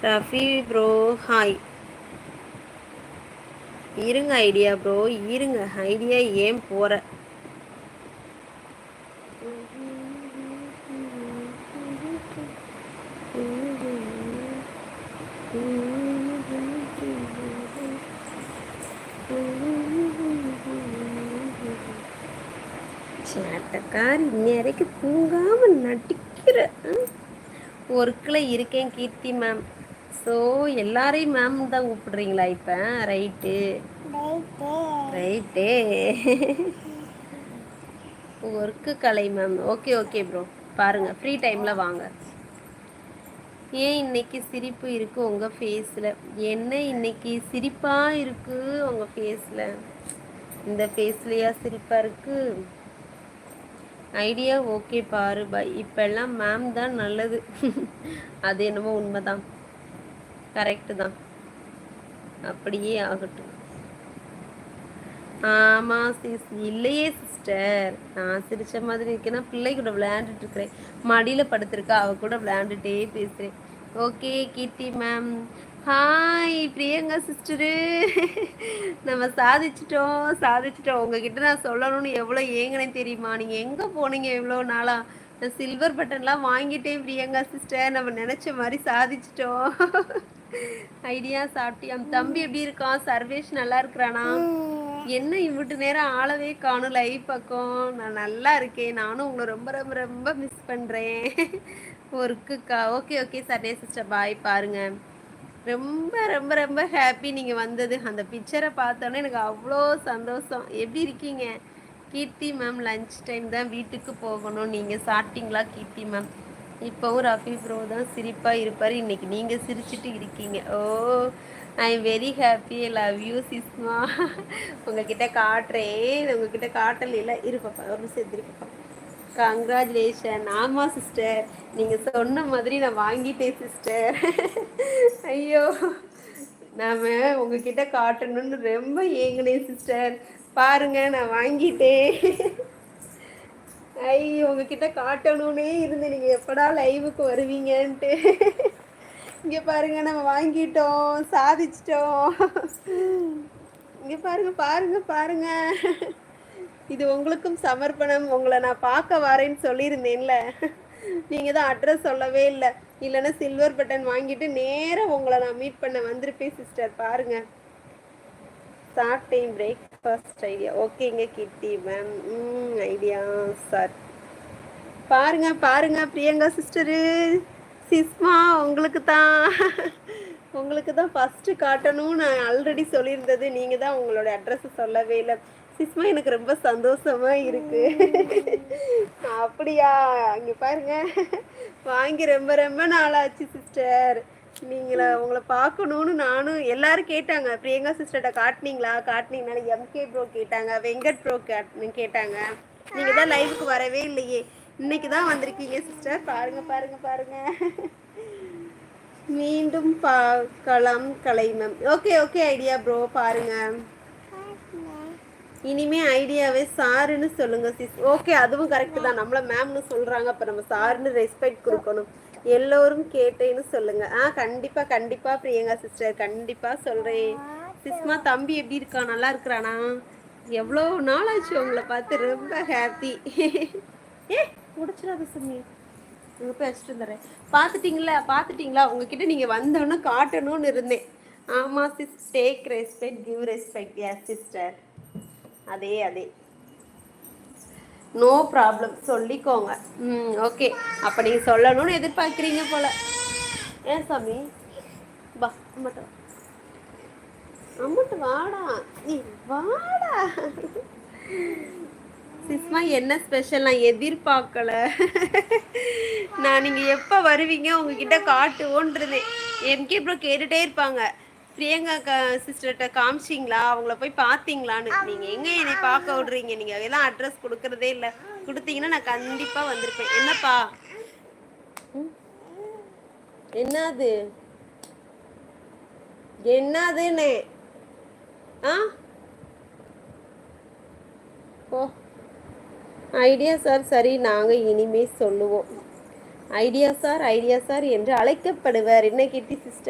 Rafi bro hi. இருங்க idea bro, இருங்க idea. ஏன் போற? சேட்டக்காரி இன்னைக்கு தூங்காம நடிக்கிற. ஒர்க்கில் இருக்கேன் கீர்த்தி மேம். ஸோ எல்லாரையும் மேம் தான் கூப்பிடுறீங்களா இப்போ? ரைட்டு ரைட்டே. ஒர்க்கு கலை மேம். ஓகே ஓகே ப்ரோ, பாருங்கள் ஃப்ரீ டைமில் வாங்க. ஏன் இன்னைக்கு சிரிப்பு இருக்குது உங்கள் ஃபேஸில்? என்ன இன்னைக்கு சிரிப்பாக இருக்குது உங்கள் ஃபேஸில்? இந்த ஃபேஸ்லையா சிரிப்பாக இருக்குது? ஐடியா ஓகே பாரு பாய். இப்போல்லாம் மேம் தான் நல்லது. அது என்னமோ உண்மைதான், கரெக்டு தான். அப்படியே ஆகட்டும். ஆமாம் சிஸ். இல்லையே சிஸ்டர், நான் சிரித்த மாதிரி இருக்கேன்னா பிள்ளை கூட விளையாண்டுட்டு இருக்கிறேன். மடியில் படுத்திருக்கா, அவ கூட விளையாண்டுட்டே பேசுகிறேன். ஓகே கீர்த்தி மேம். Hi Priyanka sister. நம்ம சாதிச்சிட்டோம். உங்ககிட்ட நான் சொல்லணும்னு எவ்வளோ ஏங்கினேன் தெரியுமா? நீங்கள் எங்கே போனீங்க எவ்வளோ நாளாக? நான் சில்வர் பட்டன்லாம் வாங்கிட்டேன் பிரியங்கா சிஸ்டர். நம்ம நினச்ச மாதிரி சாதிச்சிட்டோம். ஐடியா சாப்பிட்டியாம்? தம்பி எப்படி இருக்கான்? சர்வேஷ் நல்லா இருக்கிறானா? என்ன இவ்வளவு நேரம் ஆளவே காணும் லைவ் பக்கம். நான் நல்லா இருக்கேன். நானும் உங்களை ரொம்ப ரொம்ப ரொம்ப மிஸ் பண்ணுறேன். ஒர்க்குக்கா? Okay okay Sunday sister bye. பாருங்க, ரொம்ப ரொம்ப ரொம்ப ஹாப்பி நீங்கள் வந்தது. அந்த பிக்சரை பார்த்தோன்னே எனக்கு அவ்வளோ சந்தோஷம். எப்படி இருக்கீங்க கீர்த்தி மேம்? லஞ்ச் டைம் தான், வீட்டுக்கு போகணும். நீங்கள் சாப்பிட்டீங்களா கீர்த்தி மேம்? இப்போவும் ரஃபி ப்ரோ தான் சிரிப்பாக இருப்பார். இன்னைக்கு நீங்கள் சிரிச்சிட்டு இருக்கீங்க. Oh, I am very happy. Love you சிஸ்மா. உங்ககிட்ட காட்டுறேன். உங்ககிட்ட காட்டல இரு பாப்பா, ஒரு நிமிஷம் எதிரி பாப்பா. கங்க்ராச்சுலேஷன். ஆமாம் சிஸ்டர், நீங்கள் சொன்ன மாதிரி நான் வாங்கிட்டேன் சிஸ்டர். ஐயோ, நாம் உங்ககிட்ட காட்டணும்னு ரொம்ப ஏங்கினேன் சிஸ்டர். பாருங்க, நான் வாங்கிட்டேன். ஐயோ, உங்ககிட்ட காட்டணும்னே இருந்து நீங்கள் எப்படா லைவுக்கு வருவீங்கன்ட்டு. இங்கே பாருங்க, நம்ம வாங்கிட்டோம், சாதிச்சிட்டோம். இங்கே பாருங்க பாருங்க பாருங்க. இது உங்களுக்கும் சமர்ப்பணம். உங்களை நான் பார்க்க வரேன்னு சொல்லியிருந்தேன்ல, நீங்கள் தான் அட்ரஸ் சொல்லவே இல்லை. இல்லைன்னா சில்வர் பட்டன் வாங்கிட்டு நேராக உங்களை நான் மீட் பண்ண வந்திருப்பேன் சிஸ்டர். பாருங்க, ஸ்டார்ட் டைம் பிரேக்ஃபாஸ்ட் ஐடியா. ஓகேங்க கீர்த்தி மேம். Idea sir. பாருங்க பாருங்க பிரியங்கா சிஸ்டரு, சிஸ்மா உங்களுக்கு தான் ஃபஸ்ட்டு காட்டணும்னு நான் ஆல்ரெடி சொல்லியிருந்தது. நீங்கள் தான் உங்களோட அட்ரஸை சொல்லவே இல்லை சிஸ்மா. எனக்கு ரொம்ப சந்தோஷமாக இருக்குது. அப்படியா? இங்கே பாருங்க, வாங்கி ரொம்ப ரொம்ப நாளாச்சு சிஸ்டர். உங்களை பார்க்கணுன்னு நானும் எல்லாரும் கேட்டாங்க. பிரியங்கா சிஸ்டர்கிட்ட காட்டினீங்கனால எம்கே ப்ரோ கேட்டாங்க, வெங்கட் ப்ரோ கேட்டாங்க. நீங்கள் தான் லைவுக்கு வரவே இல்லையே. இன்னைக்கு தான் வந்திருக்கீங்க சிஸ்டர். பாருங்க பாருங்க பாருங்க. மீண்டும் பார்க்கலாம் Kalai ma'am. Okay okay idea bro. பாருங்க, இனிமே ஐடியாவே சாருன்னு சொல்லுங்க சிஸ். ஓகே, அதுவும் கரெக்டு தான். நம்மள மேம்னு சொல்றாங்க, அப்ப நம்ம சாருன்னு ரெஸ்பெக்ட் கொடுக்கணும். எல்லோரும் கேட்டேன்னு சொல்லுங்க. கண்டிப்பா கண்டிப்பா பிரியங்கா சிஸ்டர், கண்டிப்பா சொல்றேன். சிஸ்மா தம்பி எப்படி இருக்கா? நல்லா இருக்கிறானா? எவ்வளோ நாள் ஆச்சு உங்களை பார்த்து. ரொம்ப ஹாப்பி. முடிச்சிடாத சுமி, உங்க போய் வச்சுட்டு வந்துடுறேன். பார்த்துட்டீங்களா? உங்ககிட்ட நீங்கள் வந்தோன்னே காட்டணும்னு இருந்தேன். ஆமாம் sis, take respect give respect. Yes sister, அதே நோ ப்ராப்ளம், சொல்லிக்கோங்க. ஓகே, அப்போ நீங்கள் சொல்லணும்னு எதிர்பார்க்குறீங்க போல. ஏன் சாமி? பா அம்மட்டு வாடா, நீ வாடா. சிஸ்மா என்ன ஸ்பெஷல்? நான் எதிர்பார்க்கல. நான் நீங்கள் எப்போ வருவீங்க உங்ககிட்ட காட்டுவோன்றதே. எம்கே ப்ரோ கேட்டுகிட்டே இருப்பாங்க, பிரியங்கா சிஸ்டர்கிட்ட காமிச்சிங்களா, அவங்கள போய் பார்த்தீங்களான்னு. நீங்கள் எங்கே என்னை பார்க்க விடுறீங்க? நீங்கள் எல்லாம் அட்ரஸ் கொடுக்குறதே இல்லை. கொடுத்தீங்கன்னா நான் கண்டிப்பாக வந்திருப்பேன். என்னப்பா? என்னதுன்னு ஓ, ஐடியா சார். சரி, நாங்கள் இனிமே சொல்லுவோம். ஐடியா சார் என்று அழைக்கப்படுவார். என்ன கீர்த்தி சிஸ்டர்?